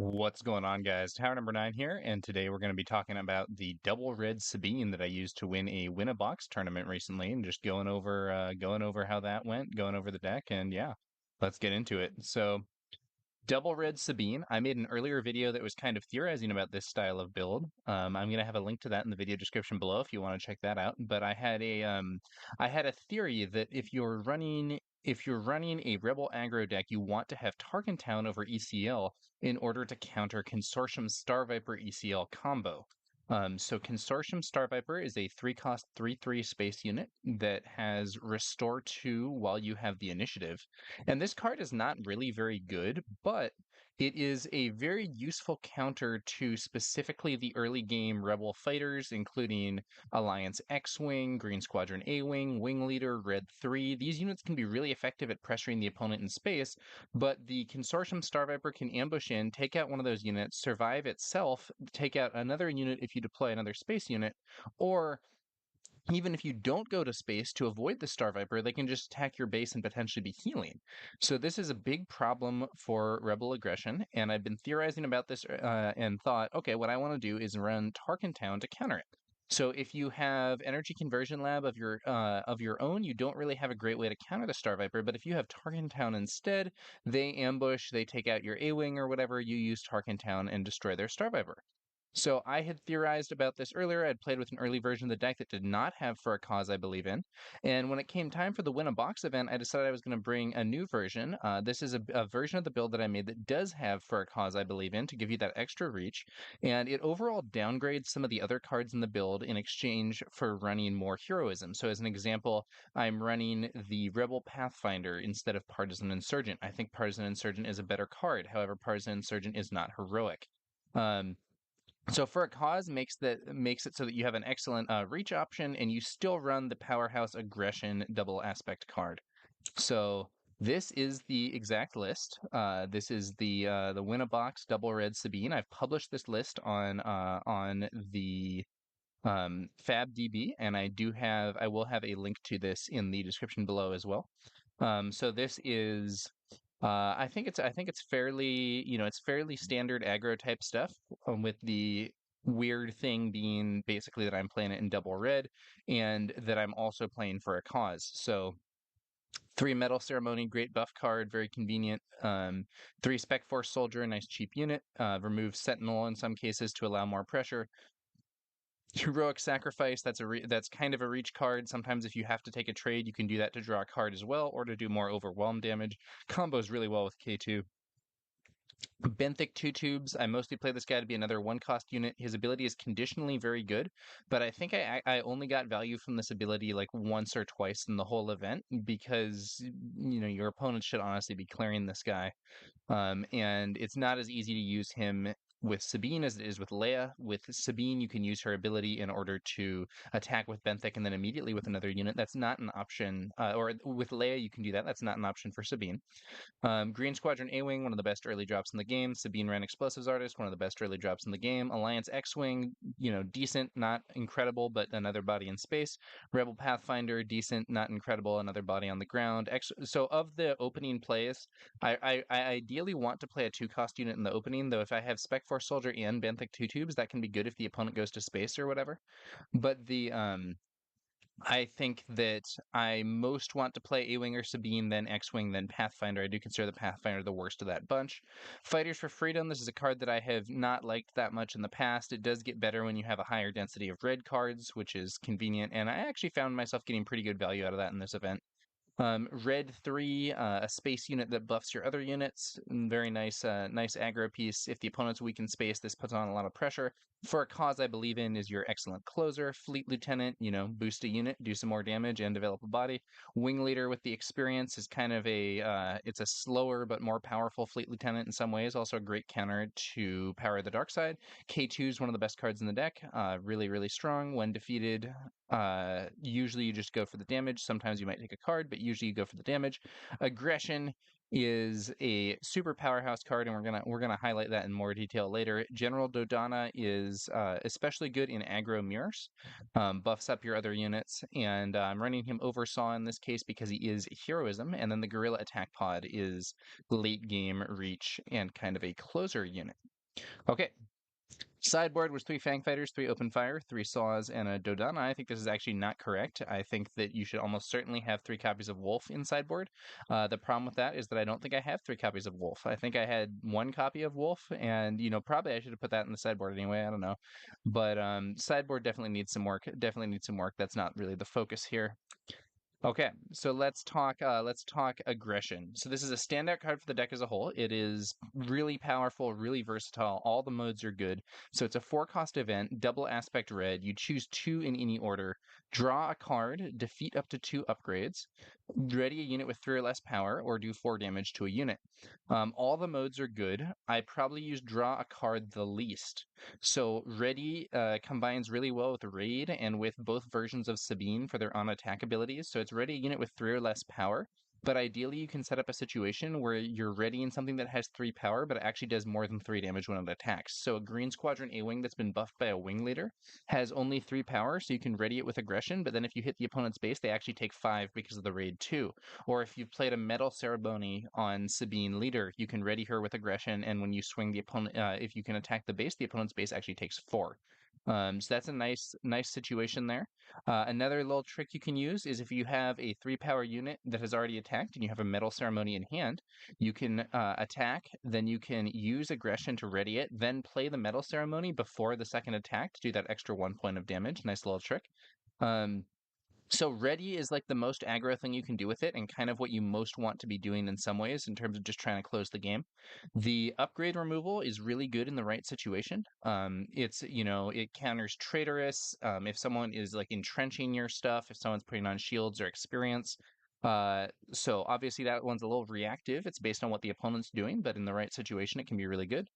What's going on, guys? Tower number 9 here, and today we're going to be talking about the Double Red Sabine that I used to win a win-a-box tournament recently, and just going over how that went, going over the deck, and yeah, let's get into it. So, Double Red Sabine, I made an earlier video that was kind of theorizing about this style of build. I'm going to have a link to that in the video description below if you want to check that out. But I had a theory that if you're running a Rebel aggro deck, you want to have Target Town over ECL in order to counter Consortium Star Viper ECL combo. So Consortium Star Viper is a 3-cost 3/3 space unit that has Restore 2 while you have the initiative. And this card is not really very good, but it is a very useful counter to specifically the early game Rebel fighters, including Alliance X-Wing, Green Squadron A-Wing, Wing Leader, Red 3. These units can be really effective at pressuring the opponent in space, but the Consortium Star Viper can ambush in, take out one of those units, survive itself, take out another unit if you deploy another space unit, or even if you don't go to space to avoid the Star Viper, they can just attack your base and potentially be healing. So this is a big problem for Rebel aggression, and I've been theorizing about this and thought, okay, what I want to do is run Tarkin Town to counter it. So if you have Energy Conversion Lab of your own, you don't really have a great way to counter the Star Viper. But if you have Tarkin Town instead, they ambush, they take out your A-Wing or whatever, you use Tarkin Town and destroy their Star Viper. So I had theorized about this earlier. I'd played with an early version of the deck that did not have For a Cause I Believe in. And when it came time for the Win a Box event, I decided I was going to bring a new version. This is a version of the build that I made that does have For a Cause I Believe in to give you that extra reach. And it overall downgrades some of the other cards in the build in exchange for running more heroism. So as an example, I'm running the Rebel Pathfinder instead of Partisan Insurgent. I think Partisan Insurgent is a better card. However, Partisan Insurgent is not heroic. So For a Cause makes it so that you have an excellent reach option, and you still run the Powerhouse Aggression double aspect card. So this is the exact list. This is the Win-a-Box Double Red Sabine. I've published this list on the FabDB, and I will have a link to this in the description below as well. So this is I think it's fairly, it's fairly standard aggro type stuff, with the weird thing being basically that I'm playing it in double red and that I'm also playing For a Cause. So 3 Metal Ceremony, great buff card, very convenient. 3 Spec Force Soldier, a nice cheap unit. Remove Sentinel in some cases to allow more pressure. Heroic Sacrifice, that's kind of a reach card. Sometimes if you have to take a trade, you can do that to draw a card as well, or to do more overwhelm damage. Combos really well with K2. Benthic 2 Tubes, I mostly play this guy to be another 1-cost unit. His ability is conditionally very good, but I think I only got value from this ability like once or twice in the whole event, because your opponent should honestly be clearing this guy. And it's not as easy to use him with Sabine as it is with Leia. With Sabine, you can use her ability in order to attack with Benthic and then immediately with another unit. That's not an option. Or with Leia, you can do that. That's not an option for Sabine. Green Squadron A-Wing, one of the best early drops in the game. Sabine Wren Explosives Artist, one of the best early drops in the game. Alliance X-Wing, decent, not incredible, but another body in space. Rebel Pathfinder, decent, not incredible, another body on the ground. So of the opening plays, I ideally want to play a 2-cost unit in the opening, though if I have Spec Force Soldier and Benthic 2 Tubes, that can be good if the opponent goes to space or whatever. But I think that I most want to play A-Wing or Sabine, then X-Wing, then Pathfinder. I do consider the Pathfinder the worst of that bunch. Fighters for Freedom, this is a card that I have not liked that much in the past. It does get better when you have a higher density of red cards, which is convenient, and I actually found myself getting pretty good value out of that in this event. Red 3, a space unit that buffs your other units. Very nice, nice aggro piece. If the opponent's weak in space, this puts on a lot of pressure. For a Cause I Believe in is your excellent closer. Fleet Lieutenant, boost a unit, do some more damage, and develop a body. Wing Leader with the experience is kind of it's a slower but more powerful Fleet Lieutenant in some ways. Also a great counter to Power of the Dark Side. K2 is one of the best cards in the deck. Really, really strong. When defeated, usually you just go for the damage. Sometimes you might take a card, but usually you go for the damage. Aggression, is a super powerhouse card, and we're gonna highlight that in more detail later. General Dodonna is especially good in aggro mirrors, buffs up your other units, and I'm running him Oversaw in this case because he is heroism, and then the Gorilla Attack Pod is late game reach and kind of a closer unit. Okay, sideboard was 3 Fang Fighters, 3 Open Fire, 3 Saws, and a Dodonna. I think this is actually not correct. I think that you should almost certainly have 3 copies of Wolf in sideboard. The problem with that is that I don't think I have 3 copies of Wolf. I think I had 1 copy of Wolf, and probably I should have put that in the sideboard anyway. I don't know, but sideboard definitely needs some work. Definitely needs some work. That's not really the focus here. Okay, so let's talk aggression. So this is a standout card for the deck as a whole. It is really powerful, really versatile. All the modes are good. So it's a 4-cost event, double aspect red. You choose 2 in any order. Draw a card, defeat up to 2 upgrades, ready a unit with 3 or less power, or do 4 damage to a unit. All the modes are good. I probably use draw a card the least. So Ready combines really well with Raid and with both versions of Sabine for their on-attack abilities. So it's Ready a unit with 3 or less power, but ideally you can set up a situation where you're readying something that has 3 power, but it actually does more than 3 damage when it attacks. So a Green Squadron A-Wing that's been buffed by a Wing Leader has only 3 power, so you can ready it with aggression, but then if you hit the opponent's base, they actually take 5 because of the Raid 2. Or if you've played a Metal Ceremony on Sabine Leader, you can ready her with aggression, and when you swing the opponent, if you can attack the opponent's base actually takes 4. So that's a nice situation there. Another little trick you can use is if you have a 3-power unit that has already attacked and you have a Metal Ceremony in hand, you can attack, then you can use aggression to ready it, then play the Metal Ceremony before the second attack to do that extra 1 point of damage. Nice little trick. So ready is like the most aggro thing you can do with it, and kind of what you most want to be doing in some ways in terms of just trying to close the game. The upgrade removal is really good in the right situation. It counters traitorous. If someone is like entrenching your stuff, if someone's putting on shields or experience. So obviously that one's a little reactive. It's based on what the opponent's doing, but in the right situation, it can be really good.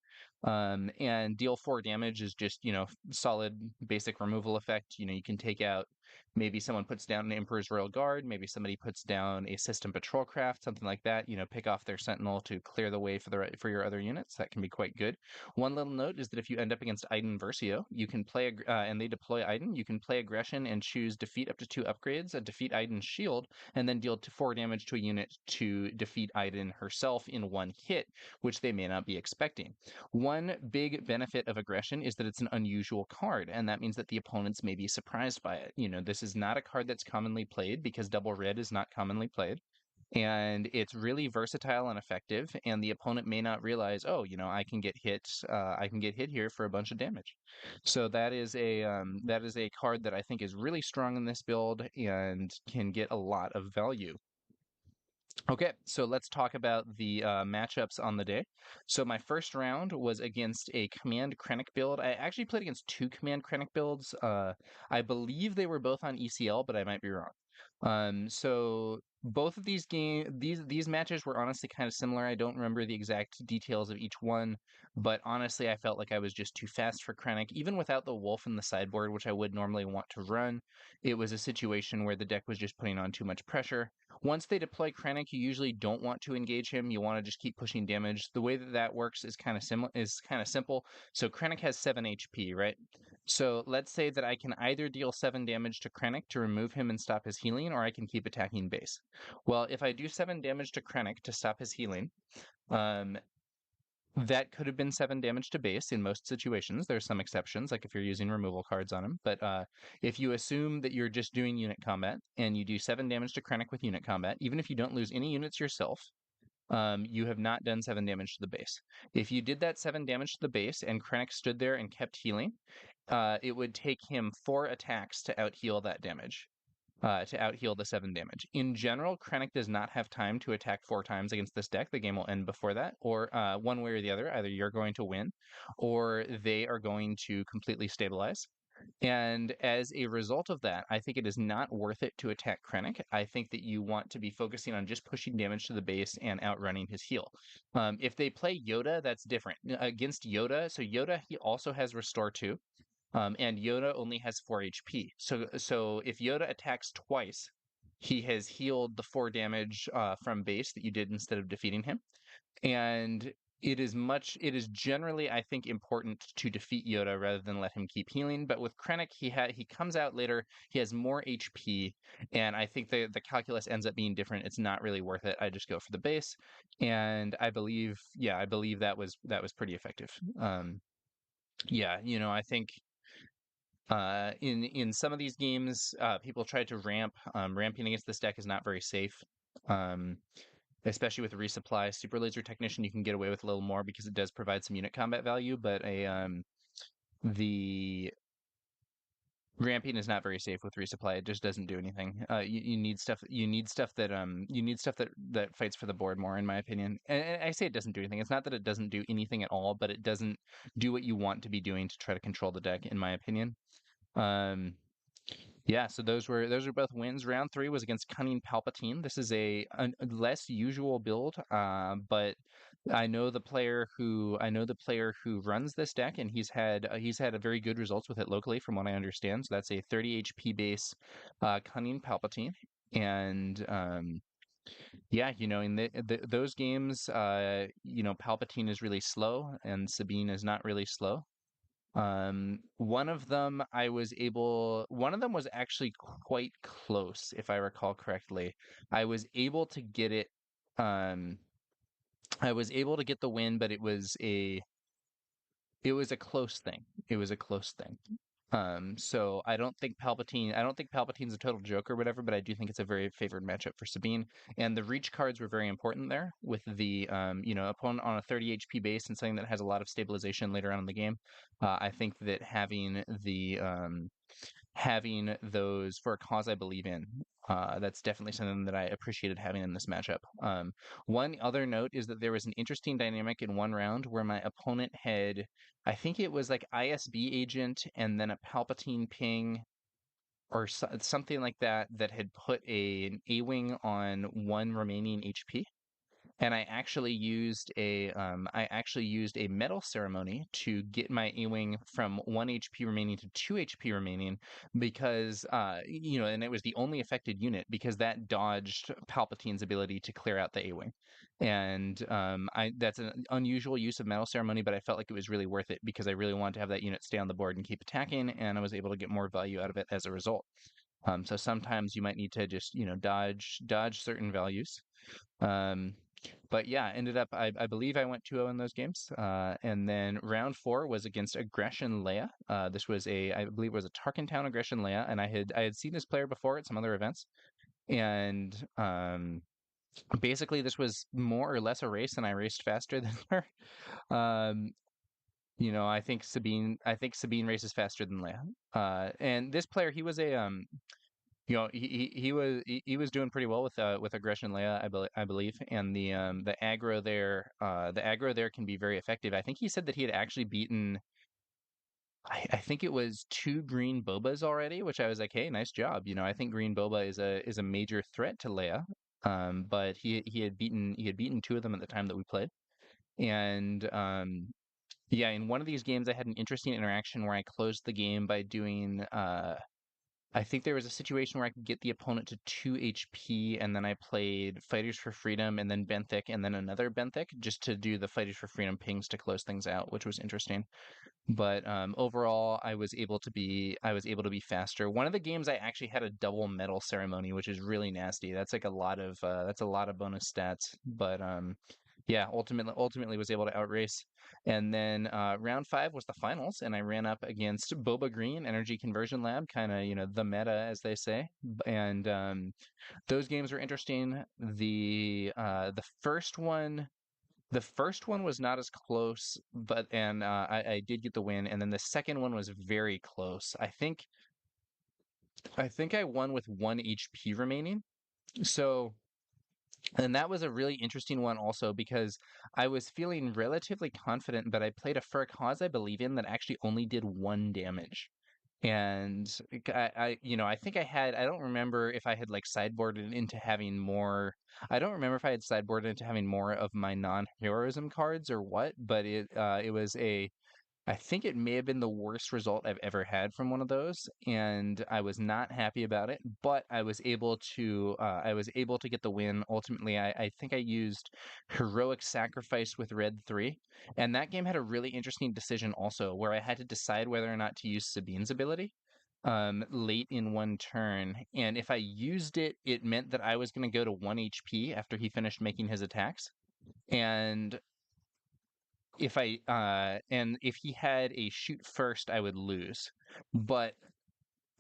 And deal 4 damage is just, solid basic removal effect. You can take out, maybe someone puts down an Emperor's Royal Guard, maybe somebody puts down a System Patrol Craft, something like that. Pick off their Sentinel to clear the way for your other units. That can be quite good. One little note is that if you end up against Iden Versio, you can play and they deploy Iden, you can play aggression and choose defeat up to 2 upgrades, defeat Iden's shield, and then deal 4 damage to a unit to defeat Iden herself in 1 hit, which they may not be expecting. One big benefit of aggression is that it's an unusual card, and that means that the opponents may be surprised by it. This is not a card that's commonly played because Double Red is not commonly played. And it's really versatile and effective, and the opponent may not realize, oh, I can get hit. I can get hit here for a bunch of damage. So that is a card that I think is really strong in this build and can get a lot of value. Okay, so let's talk about the matchups on the day. So my first round was against a Command Krennic build. I actually played against 2 Command Krennic builds. I believe they were both on ECL, but I might be wrong. So both of these matches were honestly kind of similar. I don't remember the exact details of each one, but honestly, I felt like I was just too fast for Krennic, even without the Wolf in the sideboard, which I would normally want to run. It was a situation where the deck was just putting on too much pressure. Once they deploy Krennic, you usually don't want to engage him. You want to just keep pushing damage. The way that works is kind of simple. So Krennic has 7 HP, right? So let's say that I can either deal 7 damage to Krennic to remove him and stop his healing, or I can keep attacking base. Well, if I do 7 damage to Krennic to stop his healing, that could have been 7 damage to base in most situations. There's some exceptions, like if you're using removal cards on him. But if you assume that you're just doing unit combat and you do 7 damage to Krennic with unit combat, even if you don't lose any units yourself, you have not done 7 damage to the base. If you did that 7 damage to the base and Krennic stood there and kept healing, it would take him 4 attacks to out-heal that damage. To out-heal the 7 damage. In general, Krennic does not have time to attack 4 times against this deck. The game will end before that, or one way or the other. Either you're going to win, or they are going to completely stabilize. And as a result of that, I think it is not worth it to attack Krennic. I think that you want to be focusing on just pushing damage to the base and outrunning his heal. If they play Yoda, that's different. Against Yoda, so Yoda, he also has Restore 2. And Yoda only has 4 HP. So if Yoda attacks twice, he has healed the 4 damage from base that you did instead of defeating him. And it is generally, I think, important to defeat Yoda rather than let him keep healing. But with Krennic, he comes out later, he has more HP, and I think the calculus ends up being different. It's not really worth it. I just go for the base, and I believe that was pretty effective. Yeah, I think in some of these games, people try to ramp. Ramping against this deck is not very safe. Um, Especially with resupply. Super Laser Technician, you can get away with a little more because it does provide some unit combat value, but the ramping is not very safe with resupply. It just doesn't do anything. You need stuff. You need stuff that fights for the board more, in my opinion. And I say it doesn't do anything. It's not that it doesn't do anything at all, but it doesn't do what you want to be doing to try to control the deck, in my opinion. Um, yeah, so those are both wins. Round three was against Cunning Palpatine. This is a less usual build, but I know the player who runs this deck, and he's had a very good results with it locally, from what I understand. So that's a 30 HP base, Cunning Palpatine, and yeah, in those games, Palpatine is really slow, and Sabine is not really slow. One of them was actually quite close, if I recall correctly. I was able to get it, um, I was able to get the win, but it was a close thing. It was a close thing. So I don't think Palpatine's a total joke or whatever, but I do think it's a very favored matchup for Sabine. And the reach cards were very important there with the opponent on a 30 HP base and something that has a lot of stabilization later on in the game. I think that having those for a cause I believe in. That's definitely something that I appreciated having in this matchup. One other note is that there was an interesting dynamic in one round where my opponent had, I think it was like ISB agent and then a Palpatine ping or something like that that had put an A-wing on one remaining HP, and I actually used a metal ceremony to get my A-wing from 1 HP remaining to 2 HP remaining, because and it was the only affected unit because that dodged Palpatine's ability to clear out the A-wing. And I that's an unusual use of metal ceremony, but I felt like it was really worth it because I really wanted to have that unit stay on the board and keep attacking, and I was able to get more value out of it as a result. So sometimes you might need to just dodge certain values. Um, but yeah, ended up I believe I went 2-0 in those games. And then round four was against Aggression Leia. This was I believe it was a Tarkentown Aggression Leia, and I had seen this player before at some other events. And basically this was more or less a race, and I raced faster than her. Um, I think Sabine races faster than Leia. And this player, he was a he was doing pretty well with Aggression Leia, I believe, and the aggro there can be very effective. I think he said that he had actually beaten, I think it was 2 green Bobas already, which I was like, hey, nice job. I think green Boba is a major threat to Leia. But he had beaten 2 of them at the time that we played, and yeah, in one of these games I had an interesting interaction where I closed the game by doing I think there was a situation where I could get the opponent to 2 HP, and then I played Fighters for Freedom and then Benthic and then another Benthic just to do the Fighters for Freedom pings to close things out, which was interesting. But overall, I was able to be faster. One of the games I actually had a double medal ceremony, which is really nasty. That's a lot of bonus stats. But yeah, ultimately was able to outrace. And then round five was the finals, and I ran up against Boba Green, Energy Conversion Lab, kind of the meta, as they say. And those games were interesting. The first one was not as close, but and I did get the win, and then the second one was very close. I think I won with 1 HP remaining. So, and that was a really interesting one also because I was feeling relatively confident, but I played a for a cause I believe in that actually only did 1 damage. And I think I don't remember if I had like sideboarded into having more. I don't remember if I had sideboarded into having more of my non-heroism cards or what, but it was I think it may have been the worst result I've ever had from one of those, and I was not happy about it. But I was able to get the win. Ultimately, I think I used heroic sacrifice with red three, and that game had a really interesting decision also, where I had to decide whether or not to use Sabine's ability late in one turn, and if I used it, it meant that I was going to go to 1 HP after he finished making his attacks. And if he had a shoot first, I would lose. But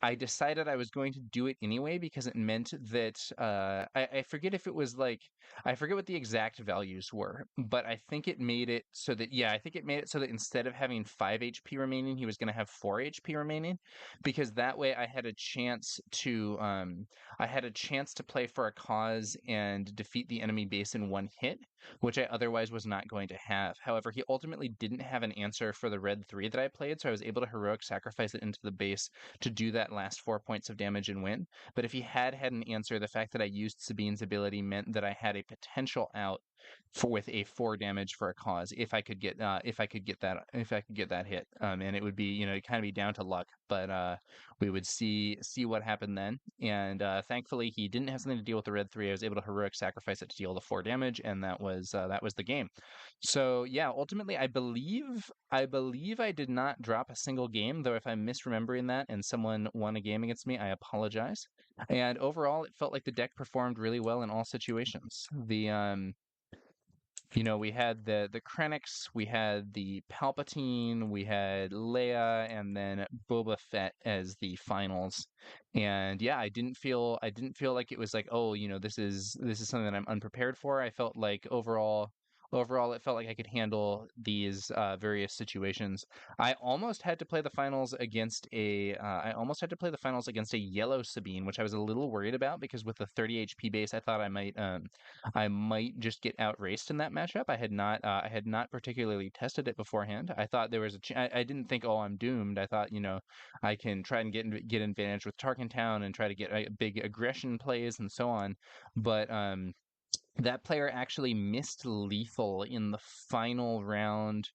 I decided I was going to do it anyway because it meant that I forget if it was like I forget what the exact values were, but I think it made it so that I think it made it so that instead of having 5 HP remaining, he was going to have 4 HP remaining, because that way I had a chance to play for a cause and defeat the enemy base in one hit, which I otherwise was not going to have. However, he ultimately didn't have an answer for the red three that I played, so I was able to heroic sacrifice it into the base to do that last 4 points of damage and win. But if he had had an answer, the fact that I used Sabine's ability meant that I had a potential out for with a 4 damage for a cause if I could get that hit. And it would be it'd kind of be down to luck, but we would see what happened then. And thankfully he didn't have something to deal with the red three. I was able to heroic sacrifice it to deal the 4 damage, and that was the game. So yeah, ultimately I believe I did not drop a single game, though if I'm misremembering that and someone won a game against me, I apologize. And overall, it felt like the deck performed really well in all situations. We had the Krennics, we had the Palpatine, we had Leia, and then Boba Fett as the finals. And yeah, I didn't feel like it was like, oh, this is something that I'm unprepared for. I felt like overall it felt like I could handle these various situations. I almost had to play the finals against a yellow Sabine, which I was a little worried about because with the 30 HP base, I thought I might just get outraced in that matchup. I had not particularly tested it beforehand. I thought there was I didn't think, oh, I'm doomed. I thought, I can try and get advantage with Tarkin Town and try to get big aggression plays and so on. But that player actually missed lethal in the final round,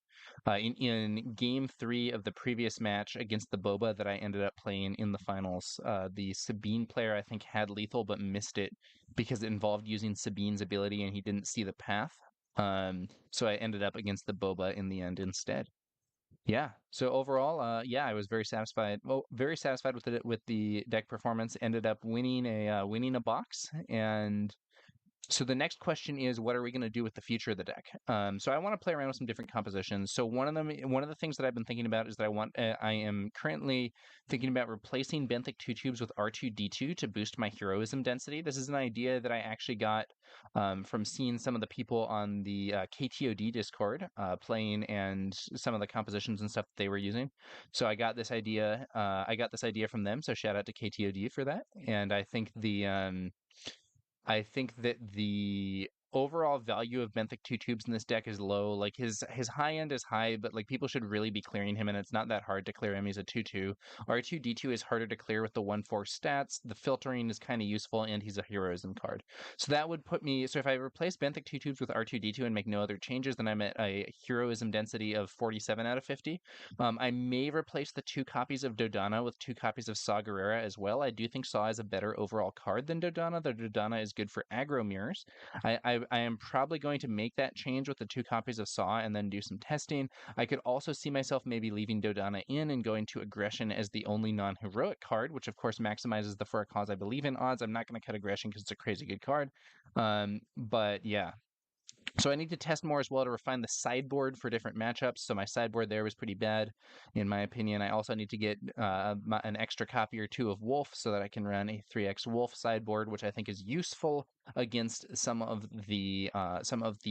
in game three of the previous match against the Boba that I ended up playing in the finals. The Sabine player, I think, had lethal but missed it because it involved using Sabine's ability and he didn't see the path. So I ended up against the Boba in the end instead. Yeah. So overall, yeah, I was very satisfied. Well, very satisfied with the deck performance. Ended up winning a box. And so the next question is, what are we going to do with the future of the deck? So I want to play around with some different compositions. So one of the things that I've been thinking about is that I am currently thinking about replacing benthic two tubes with R2D2 to boost my heroism density. This is an idea that I actually got from seeing some of the people on the KTOD Discord playing and some of the compositions and stuff that they were using. So I got this idea. I got this idea from them. So shout out to KTOD for that. And I think that the overall value of benthic two tubes in this deck is low. Like his high end is high, but like people should really be clearing him, and it's not that hard to clear him. He's a 2/2. R2D2 is harder to clear with the 1/4 stats. The filtering is kind of useful, and he's a heroism card. So that would put me. So if I replace benthic two tubes with R2D2 and make no other changes, then I'm at a heroism density of 47 out of 50. I may replace the 2 copies of Dodonna with 2 copies of Saw Gerrera as well. I do think Saw is a better overall card than Dodonna. The Dodonna is good for aggro mirrors. I am probably going to make that change with the 2 copies of Saw and then do some testing. I could also see myself maybe leaving Dodonna in and going to Aggression as the only non-heroic card, which of course maximizes the For a Cause I Believe in odds. I'm not going to cut Aggression because it's a crazy good card. But yeah, so I need to test more as well to refine the sideboard for different matchups. So my sideboard there was pretty bad, in my opinion. I also need to get an extra copy or two of Wolf so that I can run a 3x Wolf sideboard, which I think is useful against some of the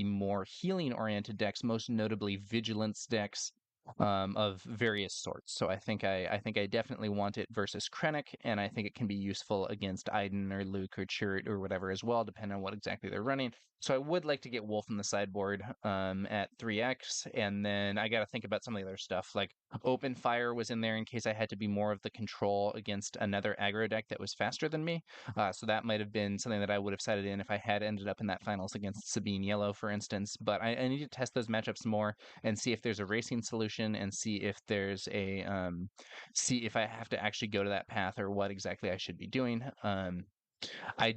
more healing-oriented decks, most notably Vigilance decks. Of various sorts. So I think I definitely want it versus Krennic, and I think it can be useful against Iden or Luke or Chirrut or whatever as well, depending on what exactly they're running. So I would like to get Wolf in the sideboard at 3x, and then I got to think about some of the other stuff. Like Open Fire was in there in case I had to be more of the control against another aggro deck that was faster than me. So that might have been something that I would have sided in if I had ended up in that finals against Sabine Yellow, for instance. But I need to test those matchups more and see if there's a racing solution and see if there's a see if I have to actually go to that path or what exactly I should be doing. I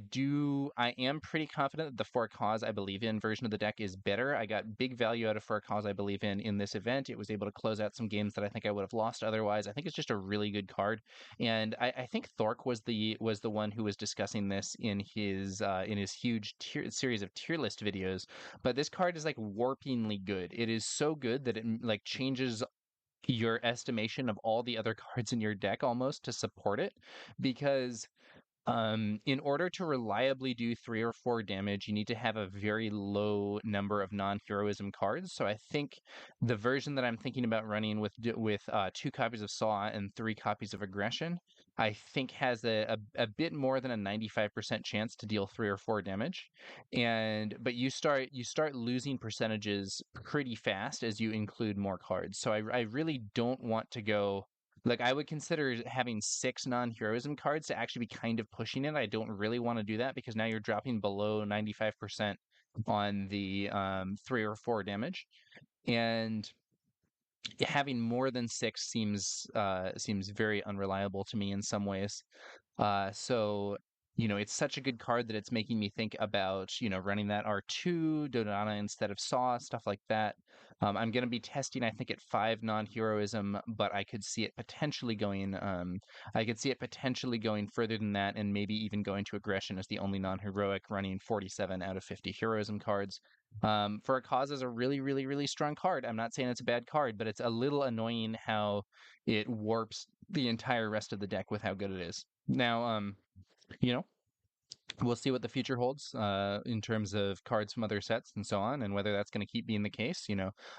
am pretty confident that the For a Cause I Believe In version of the deck is better. I got big value out of For a Cause I Believe In this event. It was able to close out some games that I think I would have lost otherwise. I think it's just a really good card, and I think Thork was the one who was discussing this in his huge series of tier list videos. But this card is like warpingly good. It is so good that it like changes your estimation of all the other cards in your deck almost to support it because in order to reliably do 3 or 4 damage, you need to have a very low number of non-heroism cards. So I think the version that I'm thinking about running with 2 copies of Saw and 3 copies of Aggression, I think has a bit more than a 95% chance to deal 3 or 4 damage. But you start losing percentages pretty fast as you include more cards. So I really don't want to go like I would consider having 6 non-heroism cards to actually be kind of pushing it. I don't really want to do that because now you're dropping below 95% on the 3 or 4 damage, and having more than 6 seems very unreliable to me in some ways. So, it's such a good card that it's making me think about, running that R2, Dodana instead of Saw, stuff like that. I'm going to be testing, I think, at 5 non-heroism, but I could see it potentially going further than that and maybe even going to Aggression as the only non-heroic, running 47 out of 50 heroism cards. For a Cause is a really, really, really strong card. I'm not saying it's a bad card, but it's a little annoying how it warps the entire rest of the deck with how good it is. Now, you know, we'll see what the future holds in terms of cards from other sets and so on, and whether that's going to keep being the case.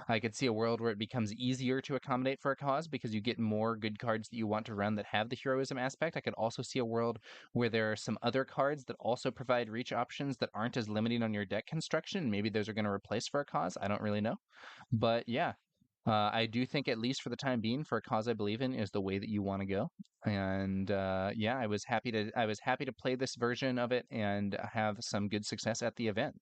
I could see a world where it becomes easier to accommodate for a cause because you get more good cards that you want to run that have the heroism aspect. I could also see a world where there are some other cards that also provide reach options that aren't as limiting on your deck construction. Maybe those are going to replace for a cause. I don't really know. But yeah, I do think, at least for the time being, For a Cause I Believe In is the way that you want to go. And yeah, I was happy to play this version of it and have some good success at the event.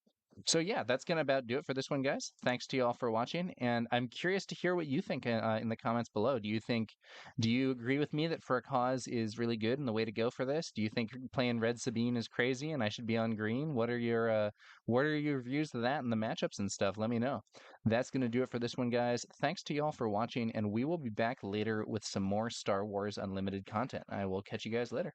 So yeah, that's gonna about do it for this one, guys. Thanks to you all for watching, and I'm curious to hear what you think in the comments below. Do you agree with me that For a Cause is really good and the way to go for this? Do you think playing Red Sabine is crazy and I should be on green? What are your views of that and the matchups and stuff? Let me know. That's gonna do it for this one, guys. Thanks to you all for watching, and we will be back later with some more Star Wars Unlimited content. I will catch you guys later.